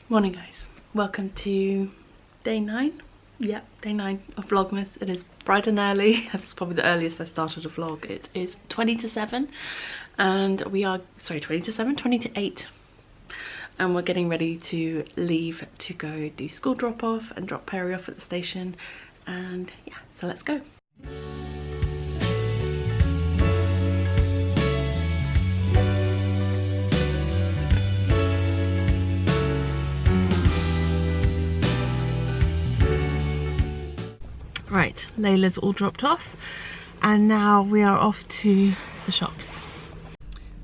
Morning guys, welcome to day 9. Yep, day 9 of Vlogmas. It is bright and early. That's probably the earliest I've started a vlog. It is 20 to 7 and we are, sorry, 20 to 7, 20 to 8. And we're getting ready to leave to go do school drop off and drop Perry off at the station. And yeah, so let's go. Right, Layla's all dropped off and now we are off to the shops.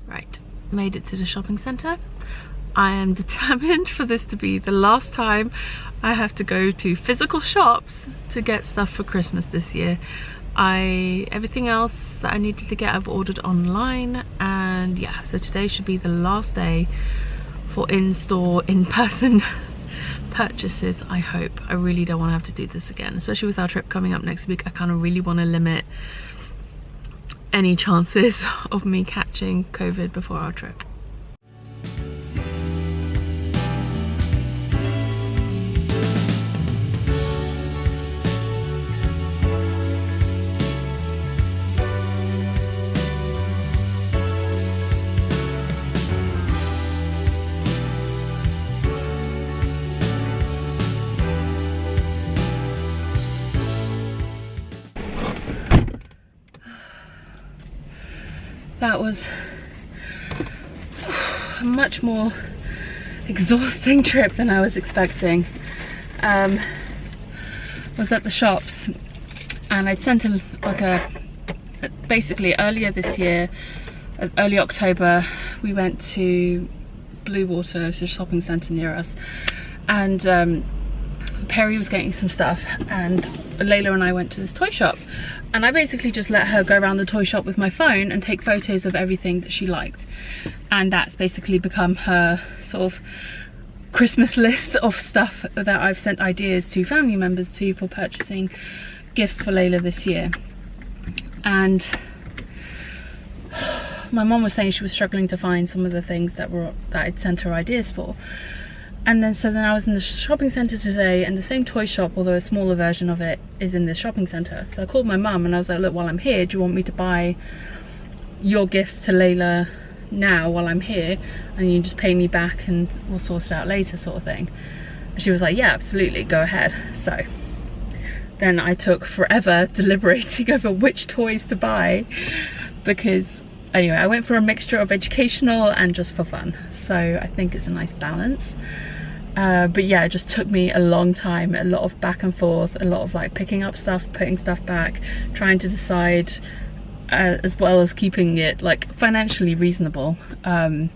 Right, made it to the shopping centre. I am determined for this to be the last time I have to go to physical shops to get stuff for Christmas this year. Everything else that I needed to get I've ordered online, and yeah, so today should be the last day for in-store, in-person purchases. I hope. I really don't want to have to do this again, especially with our trip coming up next week. I kind of really want to limit any chances of me catching COVID before our trip. That was a much more exhausting trip than I was expecting. Was at the shops and I'd sent him basically earlier this year, early October, we went to Blue Water, which is a shopping centre near us, and Perry was getting some stuff and Layla and I went to this toy shop, and I basically just let her go around the toy shop with my phone and take photos of everything that she liked, and that's basically become her sort of Christmas list of stuff that I've sent ideas to family members to for purchasing gifts for Layla this year. And my mom was saying she was struggling to find some of the things that I'd sent her ideas for. And then I was in the shopping centre today, and the same toy shop, although a smaller version of it, is in this shopping centre. So I called my mum and I was like, look, while I'm here, do you want me to buy your gifts to Layla now while I'm here, and you just pay me back and we'll sort it out later, sort of thing? And she was like, yeah, absolutely, go ahead. So then I took forever deliberating over which toys to buy, because anyway, I went for a mixture of educational and just for fun. So I think it's a nice balance. But yeah, it just took me a long time, a lot of back and forth, a lot of like picking up stuff, putting stuff back, trying to decide, as well as keeping it like financially reasonable. So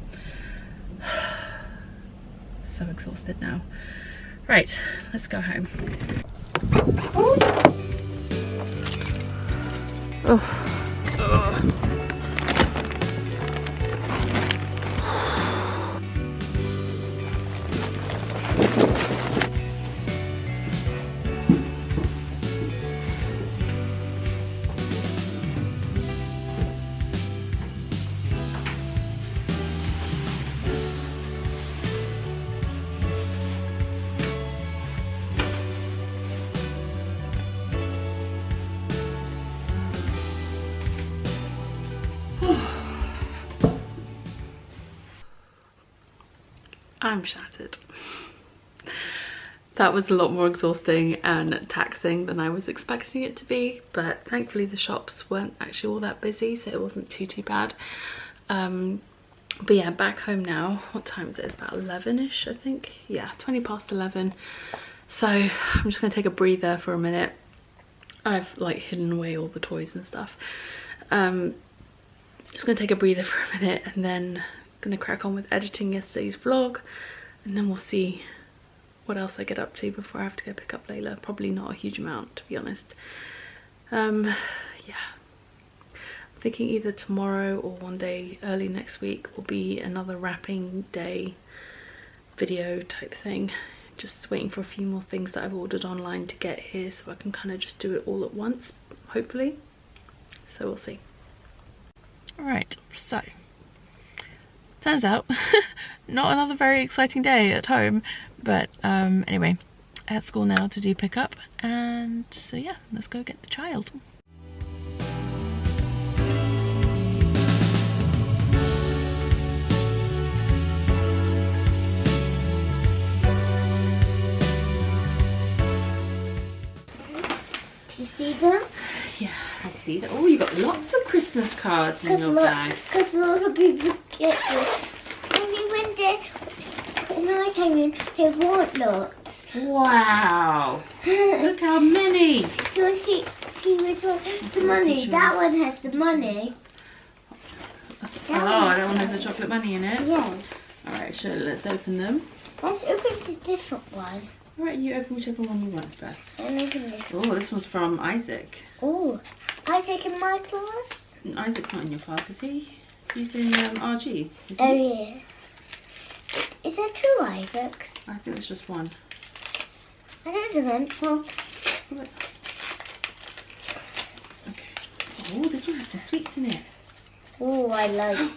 exhausted now. Right, let's go home. Oh. I'm shattered. That was a lot more exhausting and taxing than I was expecting it to be, but thankfully the shops weren't actually all that busy, so it wasn't too bad. But yeah, back home now. What time is it? It's about 11ish, I think. Yeah, 20 past 11. So I'm just gonna take a breather for a minute. I've like hidden away all the toys and stuff. Just gonna take a breather for a minute and then gonna crack on with editing yesterday's vlog, and then we'll see what else I get up to before I have to go pick up Layla. Probably not a huge amount, to be honest. Yeah, I'm thinking either tomorrow or one day early next week will be another wrapping day video type thing. Just waiting for a few more things that I've ordered online to get here, so I can kind of just do it all at once, hopefully. So we'll see. Alright, so turns out not another very exciting day at home, but anyway, at school now to do pickup, and so yeah, let's go get the child. Do you see them? Yeah, I see that. Oh, you got lots of Christmas cards in your bag. Because lots of people get them. When I came in, there weren't lots. Wow! Look how many! Do I see which one has the money? That one has the money. That one has a chocolate money in it? Yeah. Alright, sure, let's open them. Let's open the different one. Alright, you open whichever one you want first. I'm opening this. Oh, this one's from Isaac. Oh, Isaac in my class? Isaac's not in your class, is he? He's in RG, isn't Oh, he? yeah. Is there two Isaacs? I think there's just one. I don't remember. Okay. Oh, this one has some sweets in it. Oh, I like.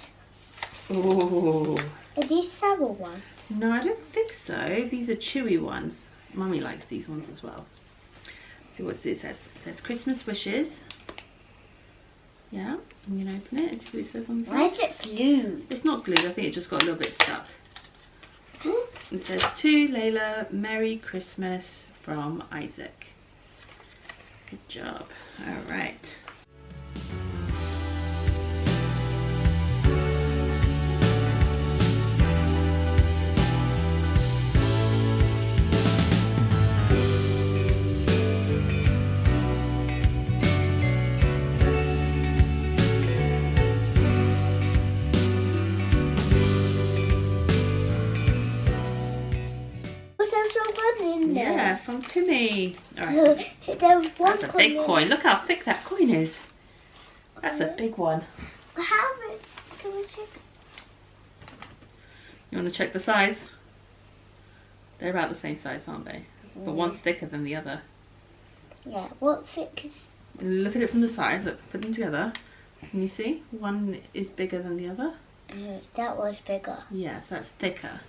Oh. Are these sour ones? No, I don't think so. These are chewy ones. Mummy likes these ones as well. See what it says. It says Christmas wishes. Yeah, I'm going to open it and see what it says on the side. Why is it glued? It's not glued. I think it just got a little bit stuck. It says, to Layla, Merry Christmas from Isaac. Good job. All right. Yeah, from Timmy. Alright. That's a big coin. Look how thick that coin is. That's a big one. How much can we check? You want to check the size? They're about the same size, aren't they? But one's thicker than the other. Yeah, what thick is... Look at it from the side. Look, put them together. Can you see? One is bigger than the other. That was bigger. Yes, that's thicker.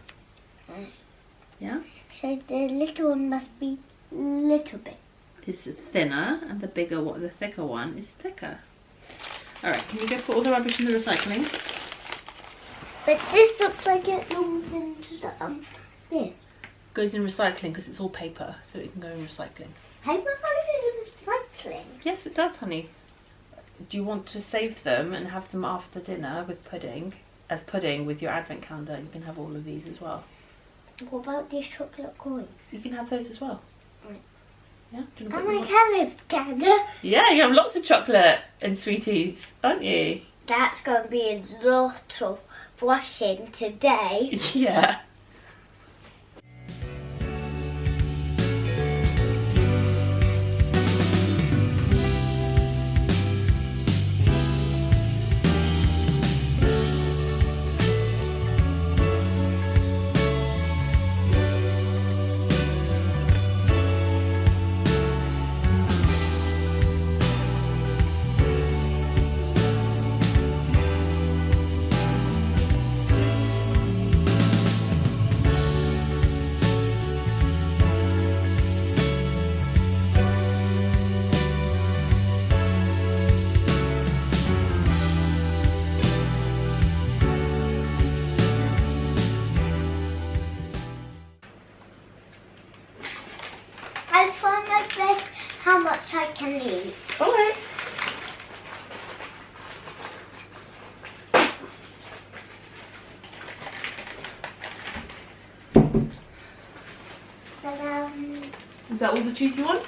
Yeah? So the little one must be little bit. It's thinner, and the bigger one, the thicker one is thicker. Alright, can you go put all the rubbish in the recycling? But this looks like it belongs into the bin. Goes in recycling because it's all paper, so it can go in recycling. Paper goes in recycling? Yes, it does, honey. Do you want to save them and have them after dinner with pudding? As pudding with your advent calendar, you can have all of these as well. What about these chocolate coins? You can have those as well. Right. Yeah? Do you And want my to put them calendar. Yeah, you have lots of chocolate and sweeties, aren't you? That's going to be a lot of washing today. Yeah. I'll try my best how much I can eat. Alright. And, Is that all the cheese you want?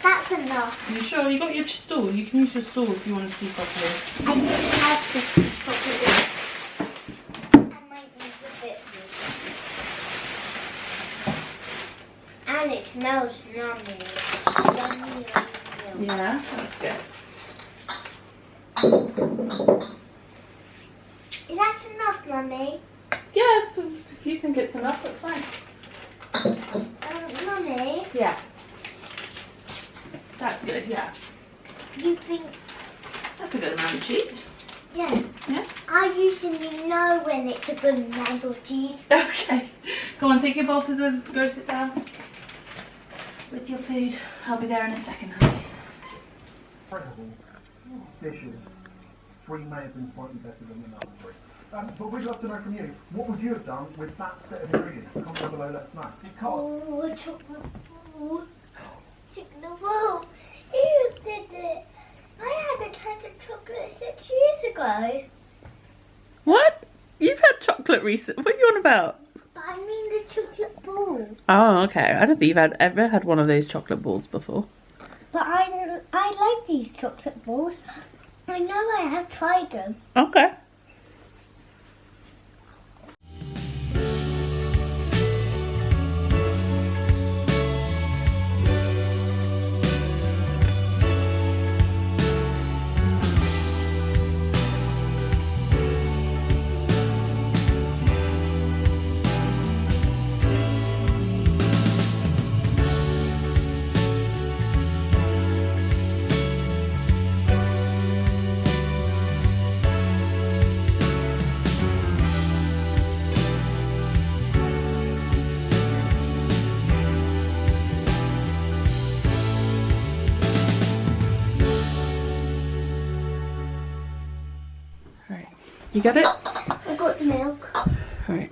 that's enough. Are you sure? You got your stool. You can use your stool if you want to see properly. I don't have this properly. I might use a bit more. And it smells yummy. Yummy, yummy, yummy. Yeah, that's good. Is that enough, Mummy? Yeah, if you think it's enough, that's fine. Mummy, Yeah. That's good, yeah. you think... That's a good amount of cheese. Yeah. Yeah? I usually know when it's a good amount of cheese. Okay. Come on, take your bowl to the... Go sit down with your food. I'll be there in a second, honey. Incredible dishes. 3 may have been slightly better than the other 3. But we'd love to know from you, what would you have done with that set of ingredients? Comment down below, let us know. Oh, a chocolate ball. Chocolate ball. You did it. I haven't had a chocolate 6 years ago. What? You've had chocolate recent? What are you on about? But I mean the chocolate ball. Oh, okay. I don't think you've ever had one of those chocolate balls before. But I like these chocolate balls. I know I have tried them. Okay. You got it? I got the milk. Alright.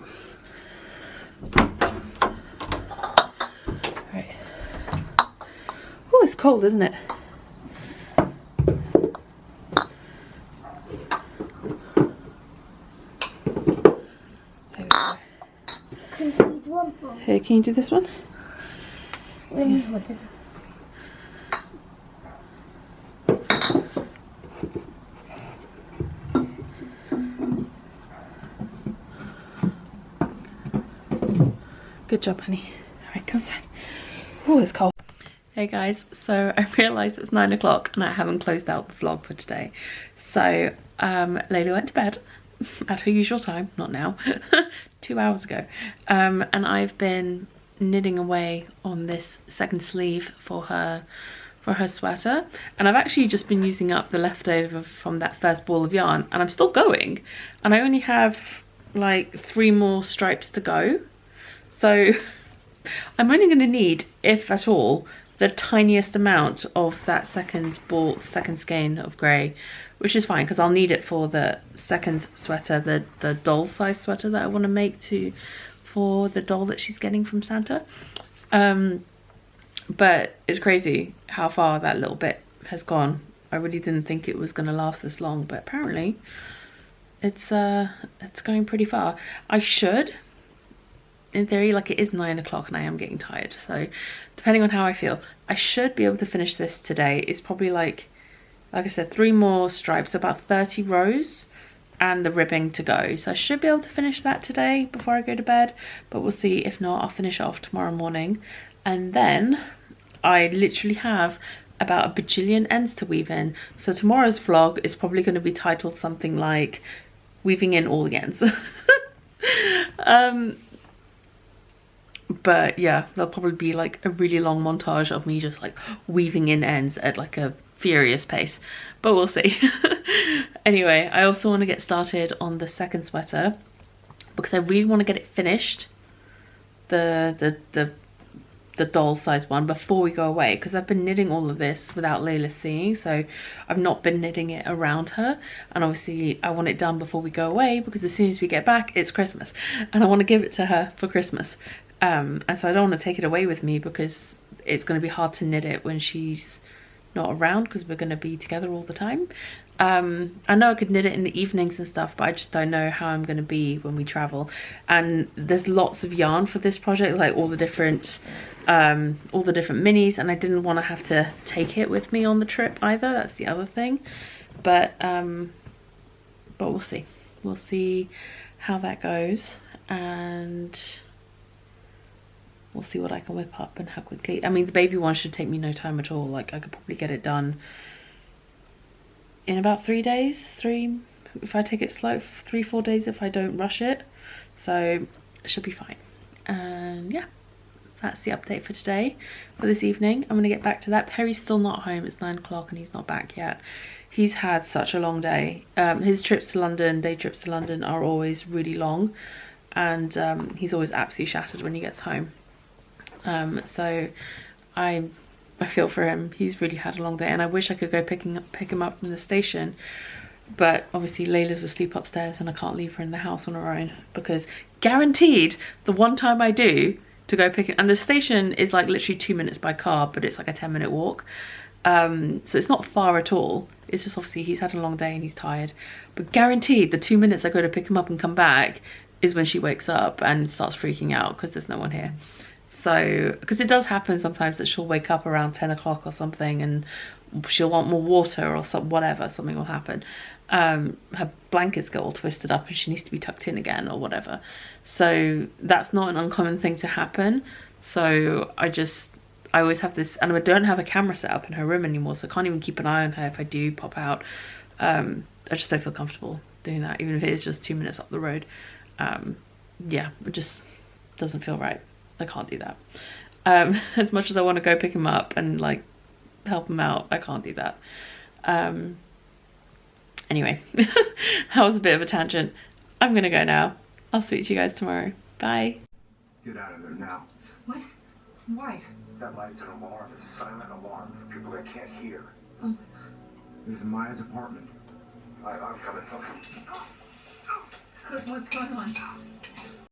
Alright. Oh, it's cold, isn't it? There we go. Can you want one? Here, can you do this one? Let me hold it. Good job, honey. Alright, come inside. Oh, it's cold. Hey guys, so I realised it's 9 o'clock and I haven't closed out the vlog for today. So, Layla went to bed at her usual time, not now, 2 hours ago. And I've been knitting away on this second sleeve for her sweater. And I've actually just been using up the leftover from that first ball of yarn, and I'm still going. And I only have like 3 more stripes to go. So I'm only going to need, if at all, the tiniest amount of that second skein of grey, which is fine because I'll need it for the second sweater, the doll size sweater that I want to make for the doll that she's getting from Santa. But it's crazy how far that little bit has gone. I really didn't think it was going to last this long, but apparently it's going pretty far. I should, in theory, like, it is 9 o'clock and I am getting tired, so depending on how I feel, I should be able to finish this today. It's probably like I said, 3 more stripes, about 30 rows, and the ribbing to go. So I should be able to finish that today before I go to bed, but we'll see. If not, I'll finish it off tomorrow morning. And then I literally have about a bajillion ends to weave in. So tomorrow's vlog is probably going to be titled something like weaving in all the ends. But yeah, there'll probably be like a really long montage of me just like weaving in ends at like a furious pace, but we'll see. Anyway, I also want to get started on the second sweater because I really want to get it finished, the doll size one, before we go away, because I've been knitting all of this without Layla seeing, so I've not been knitting it around her, and obviously I want it done before we go away because as soon as we get back it's Christmas and I want to give it to her for Christmas. And so I don't want to take it away with me because it's going to be hard to knit it when she's not around because we're going to be together all the time. I know I could knit it in the evenings and stuff, but I just don't know how I'm going to be when we travel. And there's lots of yarn for this project, like all the different minis, and I didn't want to have to take it with me on the trip either. That's the other thing. But we'll see. We'll see how that goes, and we'll see what I can whip up and how quickly. I mean, the baby one should take me no time at all. Like, I could probably get it done in about 3 days. If I take it slow, 3-4 days if I don't rush it. So it should be fine. And yeah, that's the update for today, for this evening. I'm gonna get back to that. Perry's still not home. It's 9 o'clock and he's not back yet. He's had such a long day. His trips to London, day trips to London, are always really long, and he's always absolutely shattered when he gets home. So I feel for him. He's really had a long day, and I wish I could go pick him up from the station, but obviously Layla's asleep upstairs and I can't leave her in the house on her own, because guaranteed the one time I do to go pick it, and the station is like literally 2 minutes by car, but it's like a 10-minute walk, so it's not far at all. It's just obviously he's had a long day and he's tired, but guaranteed the 2 minutes I go to pick him up and come back is when she wakes up and starts freaking out because there's no one here. So, because it does happen sometimes that she'll wake up around 10 o'clock or something and she'll want more water or something will happen. Her blankets get all twisted up and she needs to be tucked in again or whatever. So that's not an uncommon thing to happen. So I always have this, and I don't have a camera set up in her room anymore, so I can't even keep an eye on her if I do pop out. I just don't feel comfortable doing that, even if it is just 2 minutes up the road. Yeah, it just doesn't feel right. I can't do that. As much as I want to go pick him up and like help him out, I can't do that. Anyway, that was a bit of a tangent. I'm gonna go now. I'll speak to you guys tomorrow. Bye. Get out of there now. What? Why? That light's an alarm. It's a silent alarm for people that can't hear. Oh. This is Maya's apartment. I'm coming home. What's going on?